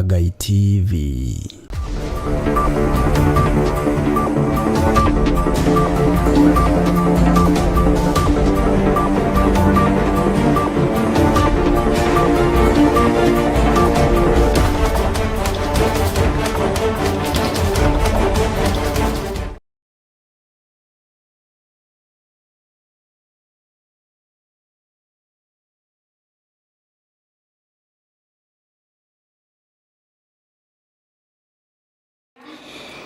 Ngai TV.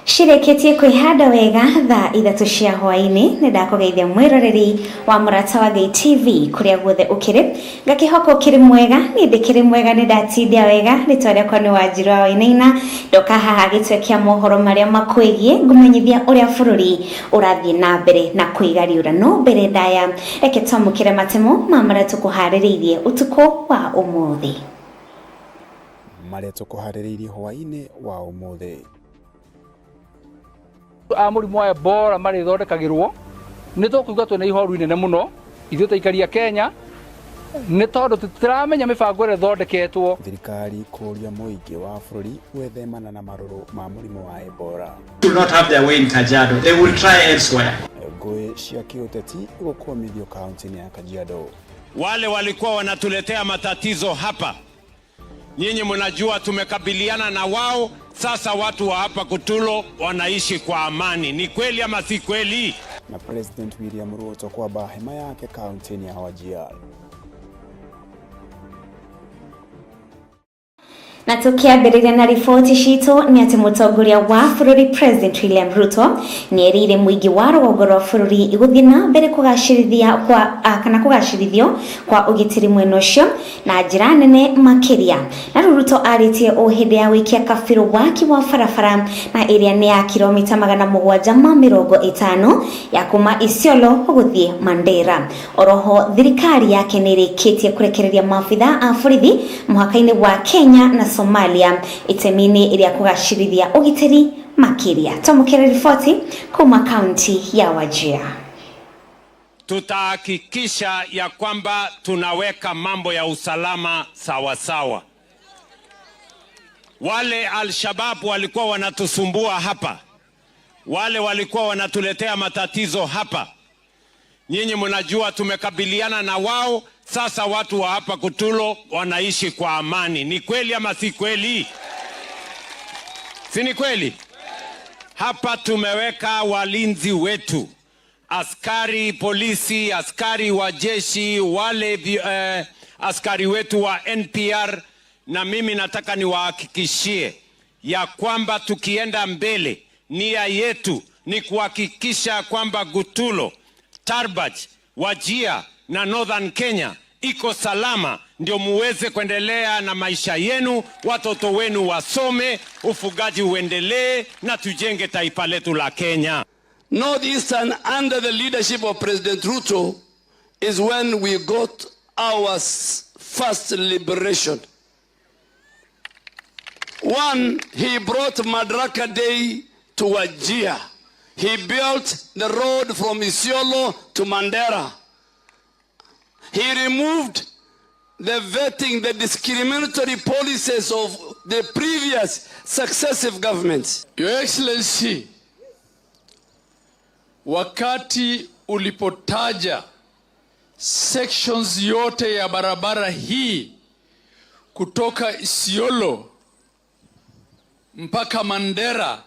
Shireketie kwihada wega tha ithatu cia hwaini nindakugeithia mwiroreri wa murata wa Ngai TV kuria guothe ukiri ngakihoko kiri mwega nindikiri mwega nindatindia wega nitwaria kwani Wanjiru wa Wainaina ndoka haha gitwekia mohoro maria makwigie ngumenyithia uria bururi urathie na mbere na kuigariura no mbere ndaya reke twamukire matemo mamara tukuhaririirie utuko wa umuthi maria tukuhaririirie hwaini wa umuthi murimu wa Ebola mari thondekagirwo ni tukuga twena ihoru inene muno ithuĩ taikaria Kenya ni tondu tutiramenya mibango ĩrĩa thondeketwo. Thirikari kũria mũingĩ wa bũrũri gwĩthemana na marũrũ ma mũrimũ wa Ebola. Will not have their way in Kajiado. They will try elsewhere. Ngũĩ cia kĩũteti gũkũmithio kaunti-inĩ ya Kajiado. Wale walikuwa wanatuletea matatizo hapa, nyinyi mnajua tumekabiliana na wao. Sasa watu wa hapa Kutulo wanaishi kwa amani. Ni kweli ama si kweli? Na President William Ruto kwa hema yake kaunti ya Wajir. Na tukiambĩrĩria na riboti citũ ni atĩ mũtongoria wa bũrũri President William Ruto ni erire mũingĩ wa rũgongo rwa bũrũri gũthiĩ na mbere kũgacĩrithio kwa ũgitĩri mwena ũcio na njĩra nene makĩria. Na Ruto arĩtie o hĩndĩ ya wĩkia kabirũ waki wa barabara na ĩrĩa nĩ ya kilomita 750 ya kuma Isiolo gũthiĩ Mandera. Oroho thirikari yake nĩ ĩrĩkĩtie kũrekereria maabitha a borithi mũhaka-inĩ wa Kenya na Somalia itemini iria kugashirithia ugitiri makiria. Tumukire ripoti kuma kaunti ya Wajir. Tutahakikisha ya kwamba tunaweka mambo ya usalama sawa sawa. Wale Al-Shabaab walikuwa wanatusumbua hapa, wale walikuwa wanatuletea matatizo hapa, nyinyi mnajua tumekabiliana na wao. Sasa watu wa hapa Kutulo wanaishi kwa amani. Ni kweli ama si kweli? Si ni kweli? Hapa tumeweka walinzi wetu, askari polisi, askari wa jeshi, wale askari wetu wa NPR, na mimi nataka niwahakikishie ya kwamba tukienda mbele, nia yetu ni kuhakikisha kwamba Kutulo, Tarbaj, Wajir na Northern Kenya iko salama, ndio muweze kuendelea na maisha yenu, watoto wenu wasome, ufugaji uendelee na tujenge taifa letu la Kenya. Northeastern, under the leadership of President Ruto, is when we got our first liberation. One, he brought Madaraka Day to Wajir. He built the road from Isiolo to Mandera. He removed the vetting, the discriminatory policies of the previous successive governments. Your Excellency, wakati ulipotaja sections yote ya barabara hii kutoka Isiolo mpaka Mandera,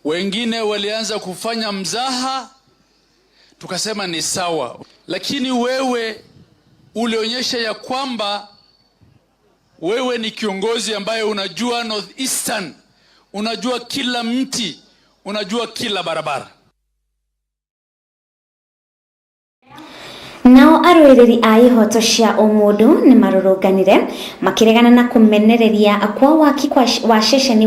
wengine walianza kufanya mzaha, tukasema ni sawa. Lakini wewe ulionyesha ya kwamba wewe ni kiongozi ambaye unajua Northeastern, unajua kila mti, unajua kila barabara. Nao arũĩrĩri a ihoto cia ũmũndũ nĩ marũrũnganire makiregana na kumenereria kwa waki wa ceceni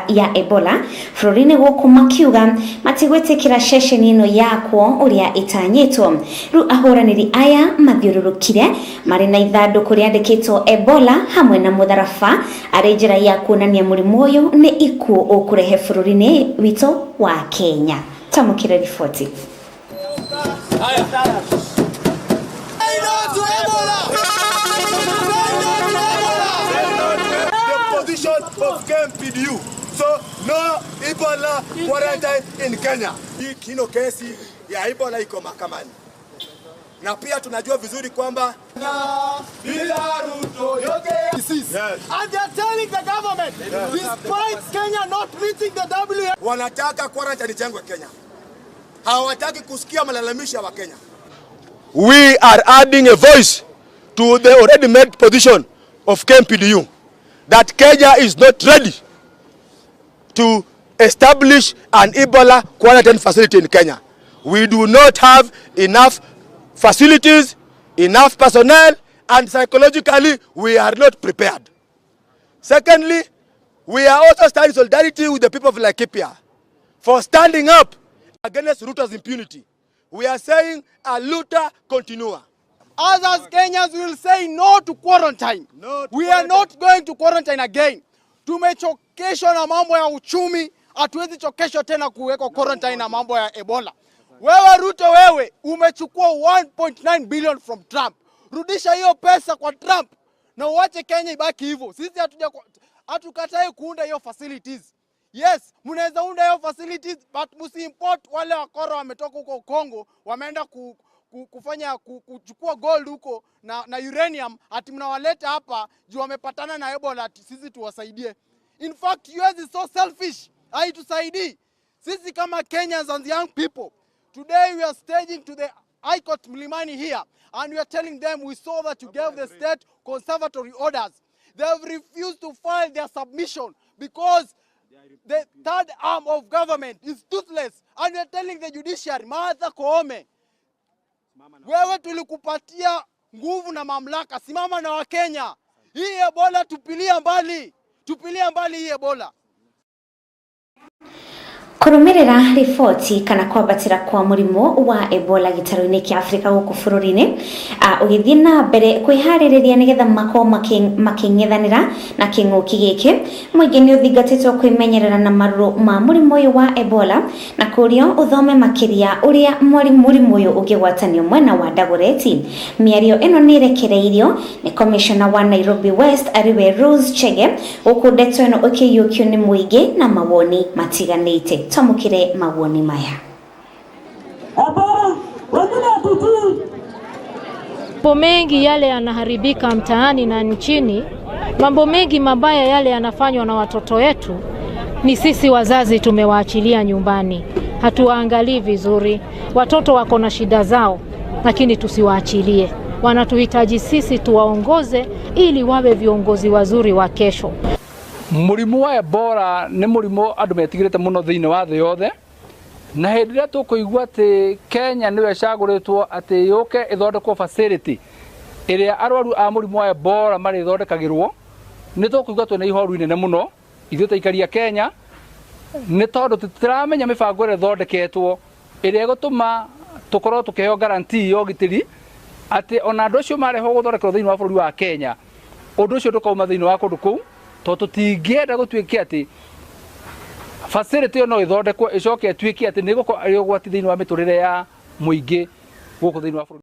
ya Ebola bũrũri-inĩ gũkũ makiuga matigwĩtĩkĩra ceceni ĩno yakwo ũrĩa ĩtanyĩtwo. Rĩu ahũranĩri aya mathiũrũrũkire marĩ na ithandũkũ rĩandĩkĩtwo Ebola hamwe na mũtharaba arĩ njĩra ya kuonania mũrimũ ũyũ nĩ ikuũ ũkũrehe bũrũri-inĩ witũ wa Kenya. Tamũkĩre riboti. position of KMPDU. So no Ebola quarantine in Kenya. Hii kino kesi ya Ebola iko mahakamani. Na pia tunajua vizuri kwamba bila Ruto yote yes. And they are telling the government despite Kenya not meeting the WHO, wanataka quarantine ijengwe Kenya. Hawataki kusikia malalamisho ya Kenya. We are adding a voice to the already made position of KMPDU that Kenya is not ready to establish an Ebola quarantine facility in Kenya. We do not have enough facilities, enough personnel, and psychologically we are not prepared. Secondly, we are also standing solidarity with the people of Laikipia for standing up against Ruto's impunity. We are saying a luta continua. Us as Kenyans will say no to quarantine. We are not going to quarantine again. Tumechokeshwa na mambo ya uchumi, hatuwezi chokeshwa tena kuweka quarantine na mambo ya Ebola. Wewe Ruto, wewe umechukua 1.9 billion from Trump. Rudisha hiyo pesa kwa Trump na uache Kenya ibaki hivyo. Sisi hatukatai kuunda hiyo facilities. Yes, mnaweza unda hiyo facilities but msiimport wale wakora wametoka huko Kongo, wameenda kuchukua gold huko na uranium, ati mnawaleta hapa juu wamepatana na Ebola sisi tuwasaidie. In fact, US is so selfish. Haitusaidii. Sisi kama Kenyans and young people, today we are staging to the High Court Mlimani here and we are telling them we saw that you gave the state conservatory orders. They have refused to file their submission because the third arm of government is toothless, and we are telling the judiciary, Martha Koome, wewe tulikupatia nguvu na mamlaka, simama na Wakenya. Hii Ebola tupilia mbali hii Ebola. Kurumirira riboti kana kwambatira kwa murimo wa Ebola gitaro-ini kia Afrika guku bururi-ini ugithie na mbere kwihariria nigetha mako making'ethanira na king'uki giki muingi ni uthingatitwo kwimenyerera na maruru ma murimo uyu wa Ebola na kurio uthome makiria uria murimo uyu ungigwatanio mwena wa Dagoretti. Miario ino ni rekereirio ni Commissioner wa Nairobi West ariwe Rose Chege ukundetwo ino ukiyukio ni muingi na mawoni matiganite. Tumukire mawoni maya. Mambo mengi yale yanaharibika mtaani na nchini, mambo mengi mabaya yale yanafanywa na watoto wetu, ni sisi wazazi tumewaachilia nyumbani. Hatuwaangalii vizuri. Watoto wako na shida zao, lakini tusiwaachilie. Wanatuhitaji sisi tuwaongoze ili wawe viongozi wazuri wa kesho. Murimu wa Ebola ni murimu andu metigirite muno thiini wa thi yothe, na hindi ria tukuigua ati Kenya niwe caguritwo ati yuke ithondekwo facility iria arwaru a murimu wa Ebola mari ithondekagirwo, ni tukuigua twina ihoru inene muno ithuĩ taikaria Kenya, ni tondu tutiramenya mibango ĩrĩa ithondeketwo iria igutuma tukorwo tukiheo guarantee yo gitiri ati ona andu acio mareho guthondekerwo thiini wa bũrũri wa Kenya, undu ucio ndukauma thiini wa kundu kuu toto tingenda gutwike ati facility no ithondekwo icoke atwike ati niguko ariogwati thiini wa miturire ya muingi guku thiini wa bũrũri.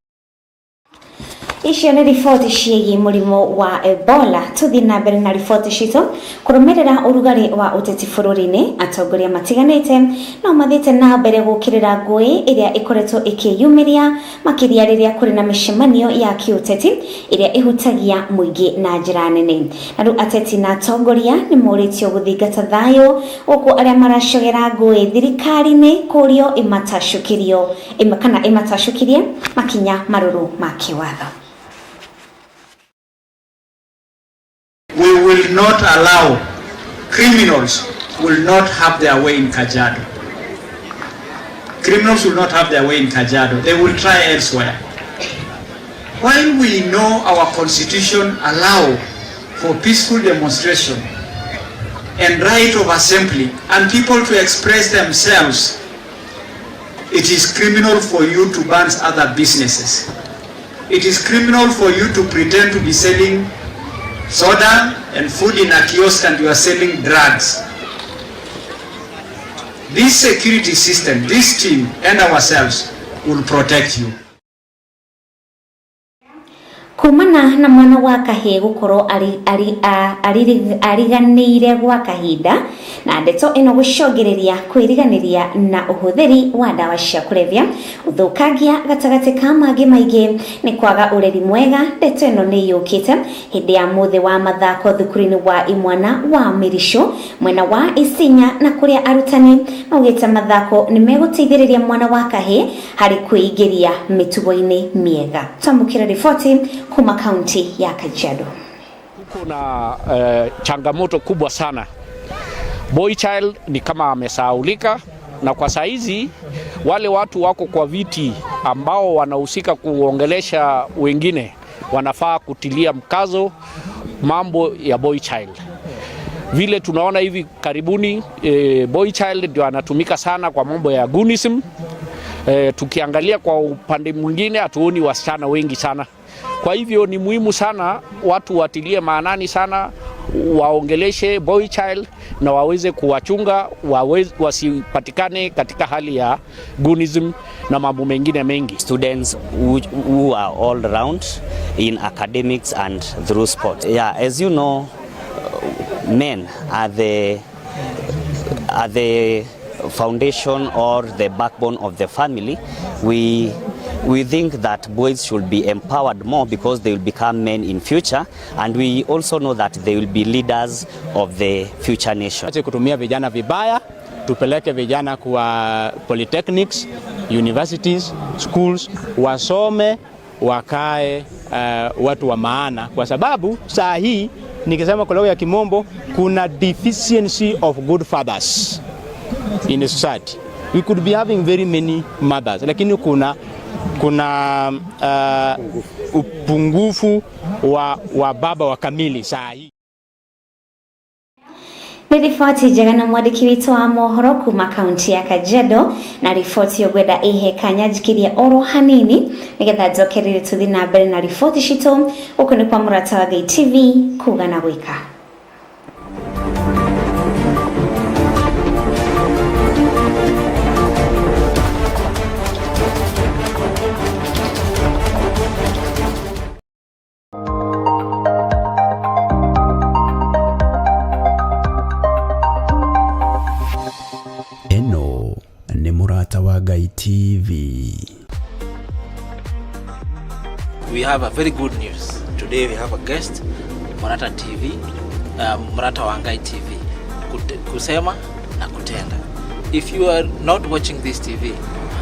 Icio ni riboti ciĩgiĩ mũrimũ wa Ebola. Tũthiĩ na mbere na riboti citũ. Kũrũmĩrĩra ũrugarĩ wa ũteti bũrũri-inĩ, atongoria matiganĩte no mathiĩte na mbere gũkĩrĩra ngũĩ ĩrĩa ĩkoretwo ĩkĩyumĩria makĩria rĩrĩa kũrĩ na mĩcemanio ya kĩũteti ĩrĩa ĩhutagia mũingĩ na njĩra nene. Na rĩu ateti na atongoria nĩ morĩtio gũthingata thayũ gũkũ arĩa maracogera ngũĩ thirikari-inĩ kũrio ĩmatacũkirie makinya marũrũ ma kĩwatho. We will not allow criminals will not have their way in Kajiado. Criminals will not have their way in Kajiado. They will try elsewhere. While we know our constitution allow for peaceful demonstration and right of assembly and people to express themselves, it is criminal for you to ban other businesses. It is criminal for you to pretend to be selling soda and food in a kiosk and you are selling drugs. This security system, this team and ourselves will protect you. kumana na mwana wa kahĩ gũkorwo ariganĩire gwa kahinda na ndeto ĩno gũcogereria kwĩriganĩria na ũhũthĩri wa ndawa cia kũrebia ũthũkangia gatagatĩ ka mangĩ maingĩ nĩ kwaga ũreri mwega. Ndeto ĩno nĩ yũkĩte hĩndĩ ya mũthĩ wa mathako thukuru-inĩ wa Imwana wa Mirisho mwena wa Isinya, na kũrĩa arutani maugĩte mathako nĩ megũteithĩrĩria mwana wa kahĩ harĩ kwĩingĩria mĩtugo-inĩ mĩega. Twamũkĩra riboti kuma kaunti ya Kajiado. Kuna changamoto kubwa sana. Boy child ni kama amesahaulika, na kwa saizi wale watu wako kwa viti ambao wanahusika kuongelesha wengine wanafaa kutilia mkazo mambo ya boy child. Vile tunaona hivi karibuni boy child ndio anatumika sana kwa mambo ya goonism. Tukiangalia kwa upande mwingine hatuoni wasichana wengi sana. Kwa hivyo ni muhimu sana watu watilie maanani sana, waongeleshe boy child na waweze kuwachunga, wasipatikane katika hali ya goonism na mambo mengine mengi. Students who are all around in academics and through sport. Yeah, as you know, men are the foundation or the backbone of the family. We think that boys should be empowered more because they will become men in future, and we also know that they will be leaders of the future nation. Acha kutumia vijana vibaya, tupeleke vijana kwa polytechnics, universities, schools, wasome, wakae watu wa maana, kwa sababu saa hii nikisema kwa lugha ya Kimombo kuna deficiency of good fathers in a society. We could be having very many mothers, lakini kuna upungufu wa baba wa kamili saa hii. Ni riboti njega na mwandĩki witũ wa mohoro kuma kaunti ya Kajiado, na riboti yogwenda ihe kanya njikirie oro hanini nigetha njokerere tuthi na mbere na riboti citũ. Gũkũ nĩ kwa mũrata wa Ngai TV kuga na gwĩka. Eno ni mũrata wa Ngai TV. We have a very good news. Today we have a guest, Murata TV, Murata wa Ngai TV. Kusema na kutenda. If you are not watching this TV,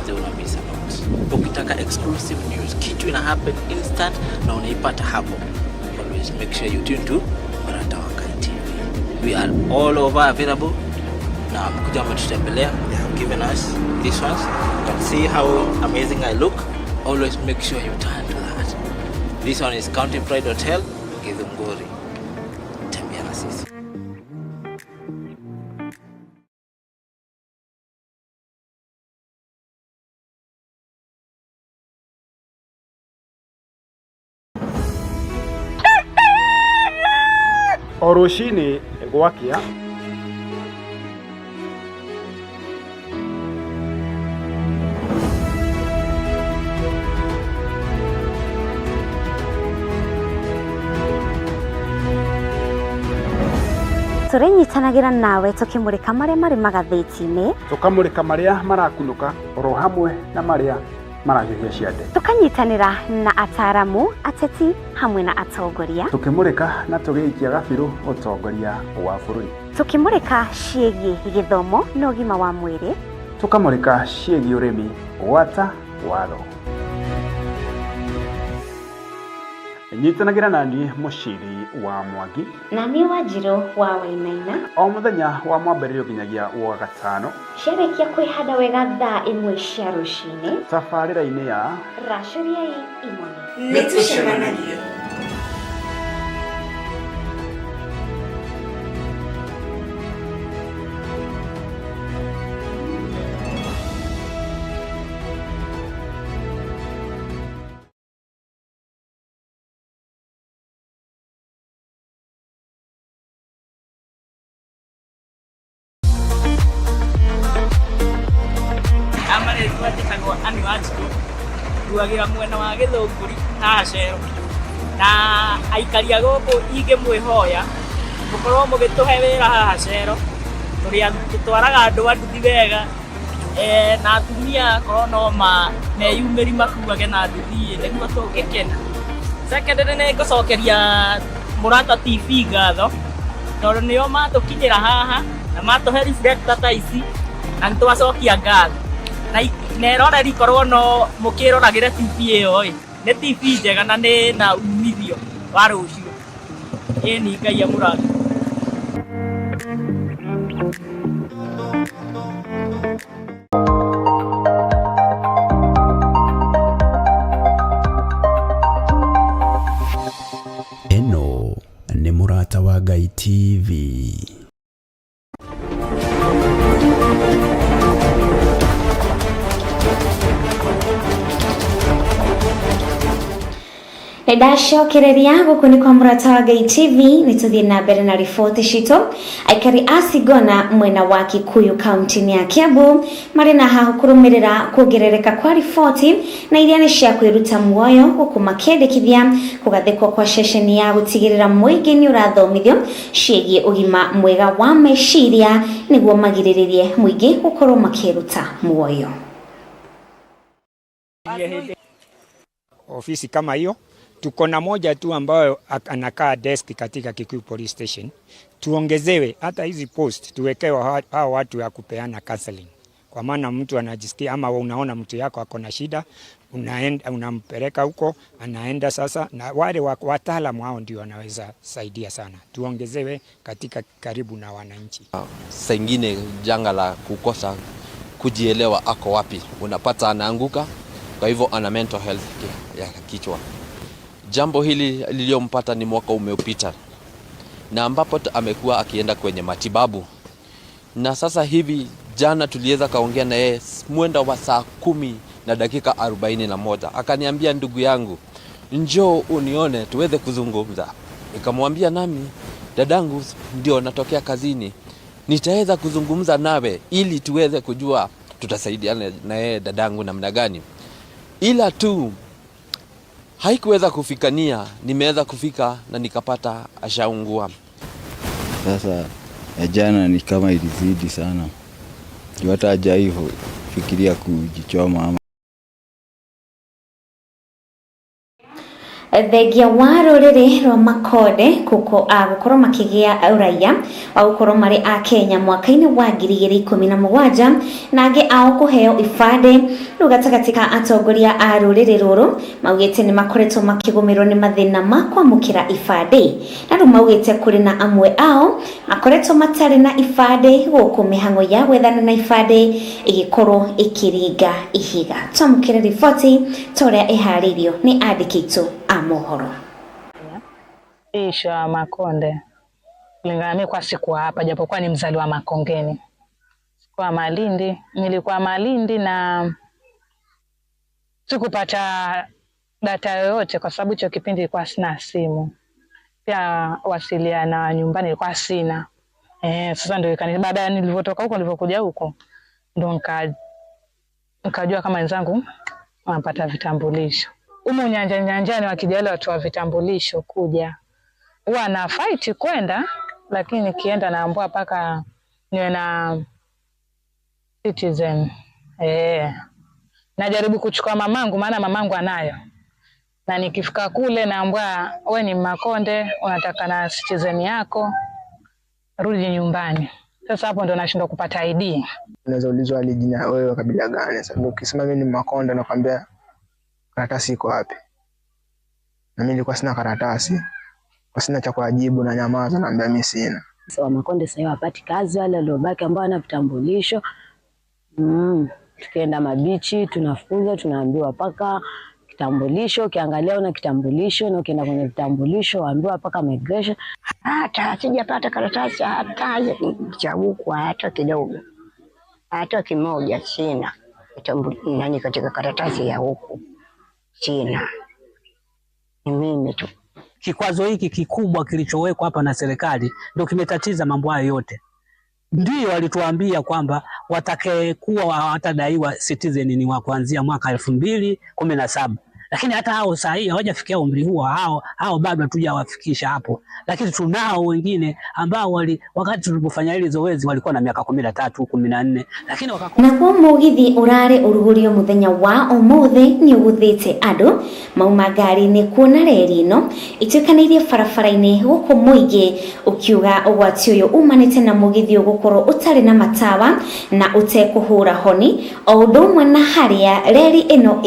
you will miss a lot. Ukitaka exclusive news, kitu ina happen instant na unaipata hapo. Always make sure you tune to Murata wa Ngai TV. We are all over available. Na mkuja mtutembelea, they have given us these ones. You can see how amazing I look. Always make sure you turn to that. This one is County Pride Hotel, Githunguri. Tembea na sisi. Oroshini gwakia Turenyitanagĩra nawe tukimurika maria mari magathĩti-inĩ, tukamurika maria marakunuka oro hamwe na maria marahiũhia ciande, tukanyitanĩra na ataramu, ateti hamwe na atongoria, tukimurika na tũgĩikia gabiru ũtongoria wa bũrũri, tukimurika ciĩgiĩ gĩthomo na ũgima wa mwĩrĩ, tukamurika ciĩgiĩ ũrĩmi, gwata watho. Nyitanagĩra nani Mũciri wa Mwangi na niĩ Wanjirũ wa Wainaina, o mũthenya wa mwambĩrĩrio nginyagia wa gatano, ciarĩkia kwĩhanda wega thaa 1 cia rũcinĩ, tabarĩra-inĩ ya Racũriai Imoni. Nĩtũcemanagia. Twandĩkagwo annual tuagira mwena wa Gĩthũngũri na Cero. na aikaria gũkũ ingĩmwĩhoya mũkorwo mũgĩtũhe wĩra haha cero tũrĩa tũtwaraga andũ a nduthi wega na atumia korwo no meyumĩri makuage na nduthi nĩguo tũngĩkena. Second nĩ ngũcokeria Murata TV ngatho tondũ nĩo matũkinyĩra haha na matũhe reflector ta ici na nĩtwacokia ngatho na ĩroreri korwo no mũkĩroragĩre TV ĩyo nĩ TV njega na nĩ na umithio wa rũciũ. Ĩni Ngai amũrathime. Eno nĩ Murata wa Ngai TV. Ndacokereria guku ni kwa Murata wa Ngai TV nituthie na mbere na riboti cito. Aikari a Sigona mwena wa Kikuyu kaunti ya Kiambu mari na haha kurumirira kuongerereka kwa riboti na iria ni cia kwiruta muoyo guku makiendekithia kugathikwo kwa ceceni ya gutigirira muingi ni urathomithio ciĩgiĩ ũgima mwega wa meciria niguo magirĩrĩrie muingi gukorwo makiruta muoyo. Ofisi kama hiyo tuko na moja tu ambayo anakaa desk katika Kikuyu Police Station. Tuongezewe hata hizi post tuwekewe hao watu ya kupeana counseling. Kwa maana mtu anajisikia ama unaona mtu yako ako na shida, unaenda unampeleka huko, anaenda sasa na wale wataalamu hao ndio wanaweza saidia sana. Tuongezewe katika karibu na wananchi. Saa ingine janga la kukosa kujielewa ako wapi. Unapata anaanguka, kwa hivyo ana mental health ya kichwa. Jambo hili liliompata ni mwaka umeupita na ambapo amekuwa akienda kwenye matibabu. Na sasa hivi jana tuliweza kaongea na yeye mwendo wa saa 10:41. Akaniambia, ndugu yangu, njoo unione tuweze kuzungumza. Nikamwambia, nami dadangu ndio natokea kazini, nitaweza kuzungumza nawe ili tuweze kujua tutasaidiana na yeye dadangu namna gani. Ila tu haikuweza kufikania, nimeweza kufika na nikapata ashaungua. Sasa jana ni kama ilizidi sana. Hata hajaiho fikiria kujichoma. Thegia wa rũrĩrĩ rwa Makonde gũkorwo makĩgĩa ũraiya wa gũkorwo marĩ a Kenya mwaka-inĩ wa 2017 na angĩ ao kũheo ibandĩ. Rĩu gatagatĩ ka atongoria a rũrĩrĩ rũrũ maugĩte nĩ makoretwo makĩgũmĩrwo nĩ mathĩna ma kwamũkĩra ibandĩ, na rĩu maugĩte kũrĩ na amwe ao makoretwo matarĩ na ibandĩ gũkũ mĩhang'o ya gwethana na ibandĩ ĩgĩkorwo ĩkĩringa ihiga. Twamũkĩre riboti torĩa ĩharĩirio nĩ andĩki aitũ a mohoro. Isha Makonde kulingana mimi kwa siku hapa, japokuwa ni mzaliwa Makongeni. Kwa Malindi, nilikuwa Malindi na sikupata data yoyote kwa sababu hicho kipindi ilikuwa sina simu. Pia wasiliana nyumbani ilikuwa sina. Sasa ndio baada nilivyotoka huko nilivyokuja huko ndio nikajua kama wenzangu wanapata vitambulisho. Nyanjani wakijali watu wa vitambulisho kuja. Huwa na fight kwenda, lakini nikienda naambiwa paka niwe na citizen. Najaribu kuchukua mamangu maana mamangu anayo. Na nikifika kule naambiwa wewe ni Makonde, unataka na citizen yako, rudi nyumbani. Sasa hapo ndo nashindwa kupata ID. Unaweza ulizwa jina wewe kabila gani? Sasa ukisema mimi ni Makonde nakwambia karatasi iko wapi? Na mimi nilikuwa sina karatasi. Kwa sina cha kujibu na nyamaza, naambia mimi sina. So Makonde sasa hawapati kazi, wale waliobaki ambao wana vitambulisho. Tukienda mabichi tunafunza, tunaambiwa paka kitambulisho, ukiangalia una kitambulisho na ukienda kwenye vitambulisho waambiwa paka migration. Hata sijapata karatasi hata cha huku hata kidogo. Hata kimoja sina. Nani katika karatasi ya huku sina. Ni mimi tu. Kikwazo hiki kikubwa kilichowekwa hapa na serikali ndio kimetatiza mambo hayo yote. Ndio walituambia kwamba watakayekuwa watadaiwa citizen ni wa kuanzia mwaka 2017, lakini hata hao saa hii hawajafikia umri huo, hao bado hatujawafikisha hapo. Lakini tunao wengine ambao wakati tulipofanya ile zoezi walikuwa na miaka 13, 14, lakini na kwa mugithi urare urugurio muthenya wa umuthi ni uguthite andu mauma ngari ni kuona reri no itukanairie barabara-ini guku muingi ukiuga ugwati uyu umanite na mugithi ugukorwo utari na matawa na utekuhura honi o undu umwe na haria reri ino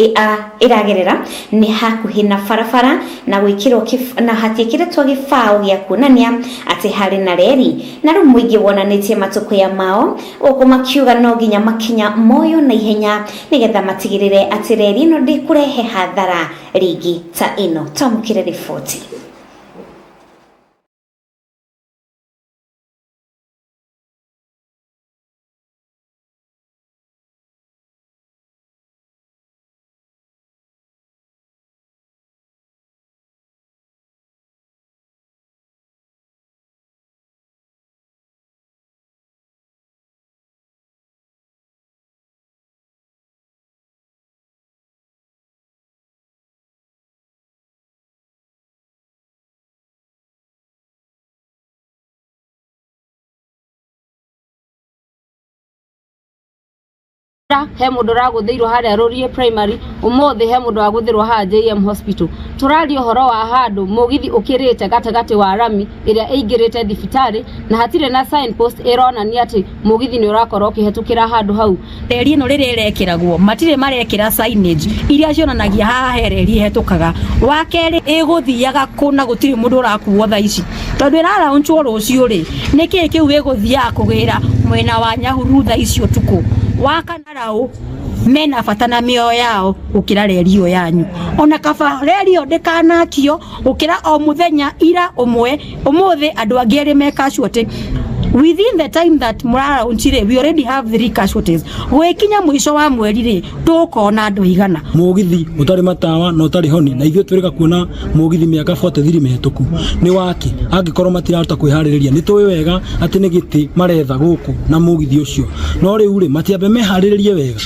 iragerera ni hakuhi na barabara na gwikirwo na hatikiretwo gibao gia kuonania ati hari na reri na ru muingi wonanitie matuko ya mao uko makiuga no ginya makinya moyo na ihenya nigetha matigirire ati reri ino ndikurehe hathara rigi ta ino. Tamukire ripoti. he mundu raguthiirwo haria Rorie primary umuthi he mundu waguthirwo ha JM hospital turari uhoro wa handu mugithi ukirite gatagati wa rami iria ingirite thibitari na hatire na signpost ironania ati mugithi ni urakorwo ukihetukira handu hau reri no rirekiragwo matire marekira signage iria cionanagia haha hereri hetukaga wa keri iguthiaga kuna gutiri mundu urakuwo tha ici tondu irara unchwo rucio ri niki kiu iguthiaga kugira mwena wa Nyahururu tha ici utuku wakanarao mena fatana mioyo yao ukira rerio yanyu ona kaba rerio ndekanakio ukira o muthenya ira umwe umuthi andu angere me casualty within the time that murara unchire we already have 3 casualties gwekinya mwisho wa mweri ri tukona andu igana mugithi utari matawa no utari honi na ithio turika kuona mugithi miaka 43 mehtuku ni waki angikorwo matirata kwihariria ni tuwe wega ati ni giti maretha guku na mugithi ucio no riu ri matiambe mehariririe wega.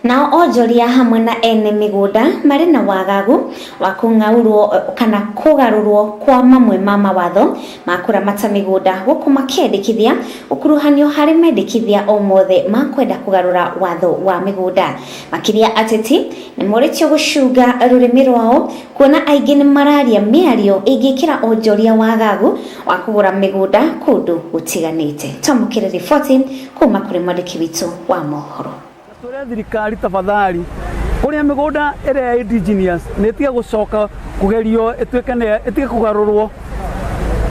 Nao onjoria hamwe na ene migunda mari na wagagu wa kungaurwo kana kugarurwo kwa mamwe ma mawatho ma kuramata migunda guku makiendekithia ukuruhanio hari mendekithia o mothe ma kwenda kugarura watho wa migunda makiria ateti ni moritio gucunga rurimi rwao kuona aingi ni mararia miario ingikira onjoria wagagu wa kugura migunda kundu gutiganite. Tamukire ripoti kuma kuri mwandiki witu wa mohoro. Thirikari tafadhali kuria migunda ere indigenous netia gucoka kugerio etuike kugarurwo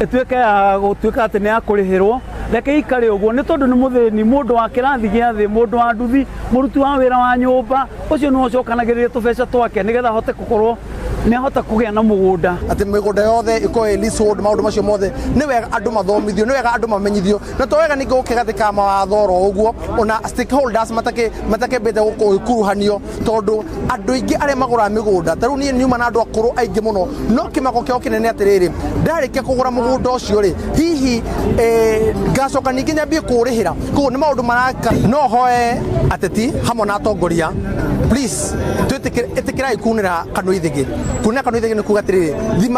etuike ya gutuika ati ne akurihirwo reke ikare uguo ni tondu ni muthini mundu wa kirathi gia thi mundu wa nduthi muruti wa wira wa nyumba ucio no cokanagirire tubeca twake nigetha hote gukorwo ni hota kugia na mugunda ati migunda yothe iko leasehold maundu macio mothe ni wega andu mathomithio ni wega andu mamenyithio na to wega ningo ukigathika mawatho ro uguo ona stakeholders matake bete gukuruhanio tondu andu ingi aria magura migunda taru ni nyuma na andu akuru aingi muno no kimako kio kinene atiriri ndarikia kugura mugunda ucio ri hihi gacoka ningi nyambie kurihira ko ni maundu maraka no hoe ateti hamwe na atongoria please twetikira ikunira kanoithigi kuna kanoithigi ni kugatiriri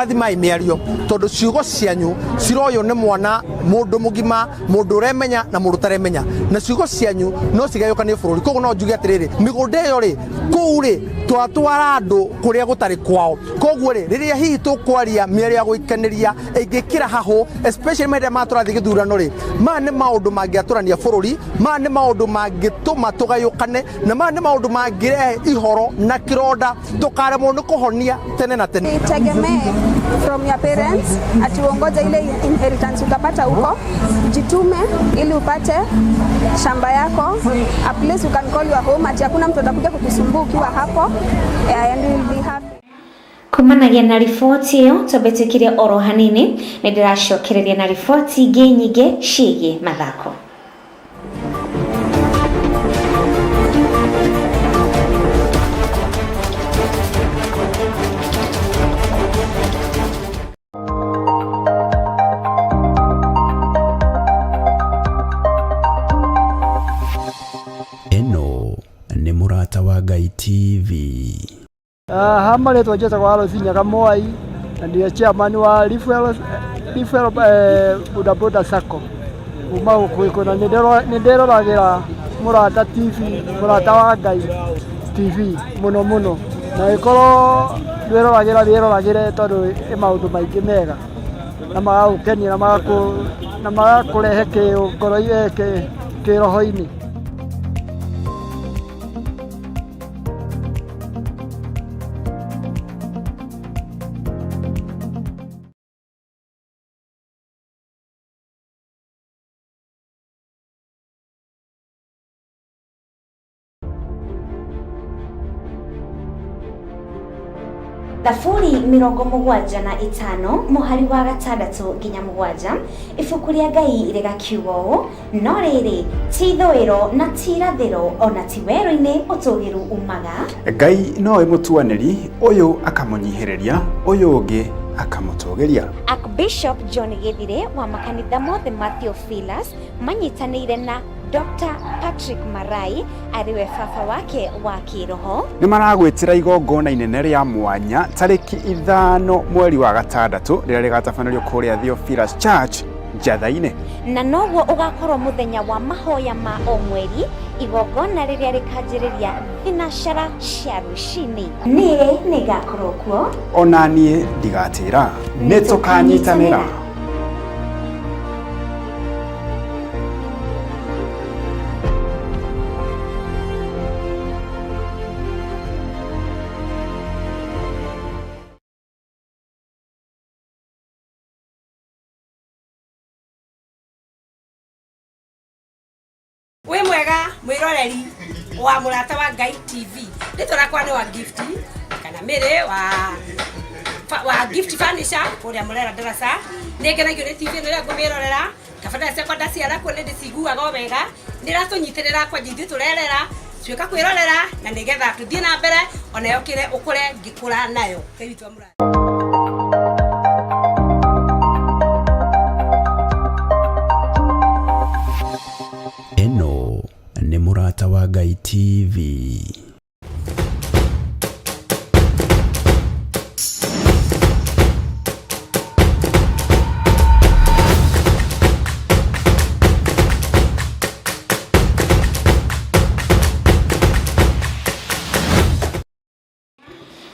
thima imiario tondu ciugo cianyu ciroyo ni mwana mundu mugima mundu uremenya na mundu taremenya na ciugo cianyu no cigayukanie bururi koguo no njuge atiriri migunda iyo ri kuu ri twatwara andu kuria gutari kwao koguo ri riria hihi tukwaria miario ya guikaniria ingikira haho especially mende maturathi githurano ri ma ni maundu mangiaturania bururi ma ni maundu mangituma tugayukane na ma ni maundu mangirehe ihoro na kironda tukaremwo ni kuhonia tene na tene. Tegemee from your parents ati uongoze ile inheritance utapata huko, jitume ili upate shamba yako, a place you can call your home, ati hakuna mtu atakuja kukusumbua ukiwa hapo, and you will be happy. Kumanagia na ripoti iyo tobetikiria oro hanini ndirashokereria na ripoti nyingi ciĩgiĩ mathako. Eno ni Murata wa Ngai TV. maletwa njĩtagwo Aloisi Nyaga Mwai na nĩ chairman wa Referral Bodaboda Sacco kuma gũkũ na nĩ ndĩroragĩra Mũrata TV, Mũrata wa Ngai TV mũno na ĩkorwo ndĩroragĩre tondũ maũndũ maingĩ mega na magagũkenia na magakũrehe kĩroho-inĩ. Thaburi 75 mũhari wa 6 nginya 7 ibuku rĩa Ngai rĩgakiuga ũũ: no rĩrĩ ti ithũĩro na ti irathĩro ona ti werũ-inĩ ũtũgĩru umaga. Ngai nowe mũtuanĩri, ũyũ akamũnyihĩrĩria, ũyũ ũngĩ akamũtũgĩria. Archbishop John Githire wa makanitha mothe ma Theophilus manyitanĩire na Dr. Patrick Marai ariwe baba wake wa kĩroho nĩ maragwĩtĩra igongona inene rĩa mwanya tarĩki 5 mweri wa 6 rĩrĩa rĩgatabanĩrio kũrĩa Theophilus Church Njatha-inĩ, na noguo ũgakorwo mũthenya wa mahoya ma o mweri, igongona rĩrĩa rĩkanjĩrĩria thinacara cia rũcinĩ. Niĩ nĩ ngakorwo kuo, ona niĩ ndigatĩra, nĩ tũkanyitanĩra. We mwega mwiroreri wa Mũrata wa Ngai TV. Rĩtwa rĩakwa nĩ wa Gift kana Mĩrĩ wa Gift Furniture kũrĩa Mũrera Ndaraca. Nĩ ngenagio nĩ TV ĩno ngũmĩrorera. Kabata ciakwa ndaciara kuo nĩ ndĩciguaga wega. Nĩratũnyitĩrĩra kwa jithĩ tũrerera. Tuĩka kwĩrorera na nĩgetha tũthiĩ na mbere ona yokire ũkũre ngĩkũra nayo. Kĩritwa Mũrata. Eno nĩ Mũrata wa Ngai TV.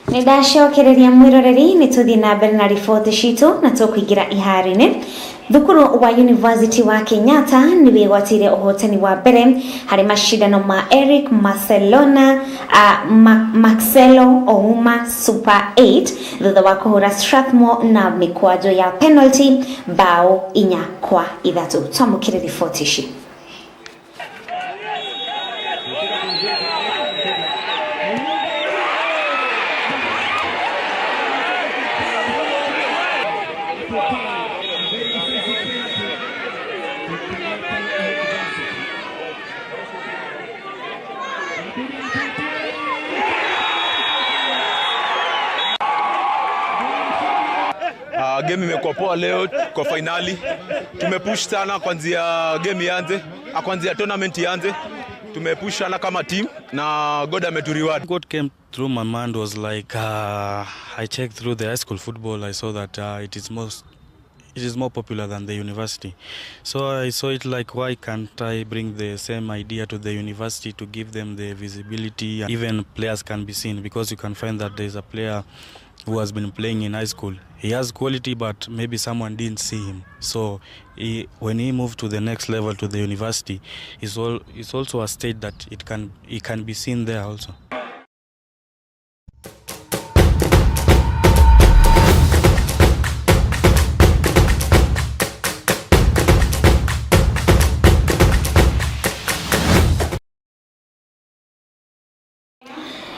Nĩndacokereria mwĩroreri, nĩ tũthiĩ na mbere na riboti citũ na tũkũingĩra iharĩ-inĩ. Thukuru wa University wa Kenyatta nĩ wĩgwatĩire ũhotani wa mbere harĩ macindano ma Eric Marcelo Ouma Super 8 thutha wa kũhũra Strathmore na mĩkwanjo ya penalty bao 4-3. Twamũkĩre riboti ici. Game imekuwa poa leo kwa finali. Tumepush sana kuanzia game ianze, kuanzia tournament ianze. Tumepush sana kama team na God ameturiward. What came through my mind was like I checked through the high school football. I saw that it is more popular than the university. So I saw it like, why can't I bring the same idea to the university to give them the visibility? Even players can be seen, because you can find that there is a player who has been playing in high school. He has quality, but maybe someone didn't see him. So when he moved to the next level, to the university, it's also a state that he can be seen there also.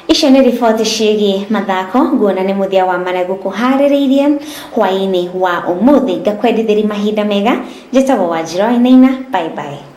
Icio nĩ riboti ciĩgiĩ mathako. Nguona nĩ mũthia wa maragu kũharĩrĩirie hwaĩ-inĩ wa ũmũthĩ. Ngakwendithĩria mahinda mega. Njĩtagwo Wanjirũ Wainaina. Bye bye.